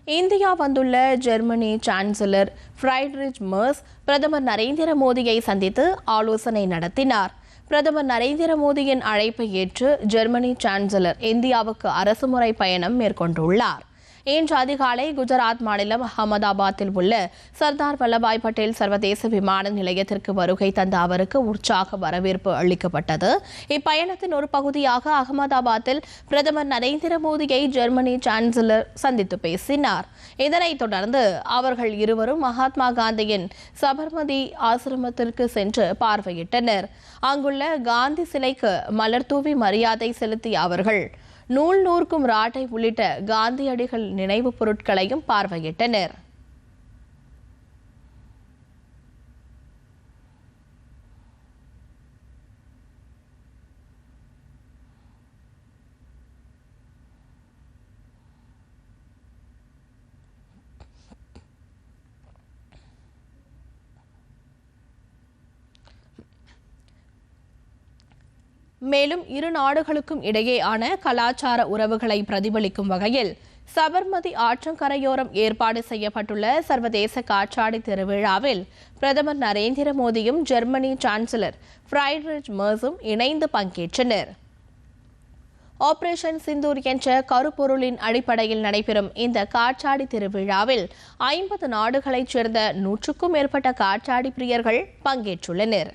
India வந்துள்ள Germany chancellor ஃபிரைட்ரிச் Merz பிரதமர் நரேந்திர மோடியை சந்தித்து ஆலோசனை நடத்தினார். பிரதமர் நரேந்திர மோடியின் அழைப்பை ஏற்று ஜெர்மனி சான்சலர் இந்தியாவுக்கு அரசுமுறை பயணம் மேற்கொண்டுள்ளார். இன்று அதிகாலை குஜராத் மாநிலம் அகமதாபாத்தில் உள்ள சர்தார் வல்லபாய் பட்டேல் சர்வதேச விமான நிலையத்திற்கு வருகை தந்த அவருக்கு உற்சாக வரவேற்பு அளிக்கப்பட்டது. இப்பயணத்தின் ஒரு பகுதியாக அகமதாபாத்தில் பிரதமர் நரேந்திர மோடியை ஜெர்மனி சான்சலர் சந்தித்து பேசினார். இதனைத் தொடர்ந்து அவர்கள் இருவரும் மகாத்மா காந்தியின் சபர்மதி ஆசிரமத்திற்கு சென்று பார்வையிட்டனர். அங்குள்ள காந்தி சிலைக்கு மலர் தூவி மரியாதை செலுத்திய அவர்கள் நூல் நூற்கும் ராட்டை உள்ளிட்ட காந்தியடிகள் நினைவுப் பொருட்களையும் பார்வையிட்டனர். மேலும் இரு நாடுகளுக்கும் இடையேயான கலாச்சார உறவுகளை பிரதிபலிக்கும் வகையில் சபர்மதி ஆற்றங்கரையோரம் ஏற்பாடு செய்யப்பட்டுள்ள சர்வதேச காற்றாடி திருவிழாவில் பிரதமர் நரேந்திர மோடியும் ஜெர்மனி சான்சலர் ஃபிரைட்ரிச் மெர்ஸும் இணைந்து பங்கேற்றனர். ஆபரேஷன் சிந்தூர் என்ற கருப்பொருளின் அடிப்படையில் நடைபெறும் இந்த காற்றாடி திருவிழாவில் 50 நாடுகளைச் சேர்ந்த 100க்கும் மேற்பட்ட காற்றாடி பிரியர்கள் பங்கேற்றுள்ளனர்.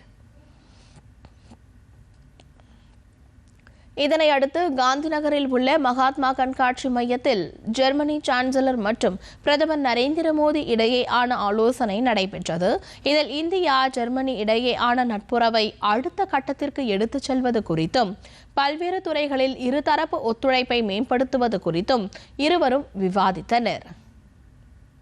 இதனையடுத்து காந்தி நகரில் உள்ள மகாத்மா கண்காட்சி மையத்தில் ஜெர்மனி சான்சலர் மற்றும் பிரதமர் நரேந்திர மோடி இடையேயான ஆலோசனை நடைபெற்றது. இதில் இந்தியா ஜெர்மனி இடையேயான நட்புறவை அடுத்த கட்டத்திற்கு எடுத்துச் செல்வது குறித்தும் பல்வேறு துறைகளில் இருதரப்பு ஒத்துழைப்பை மேம்படுத்துவது குறித்தும் இருவரும் விவாதித்தனர்.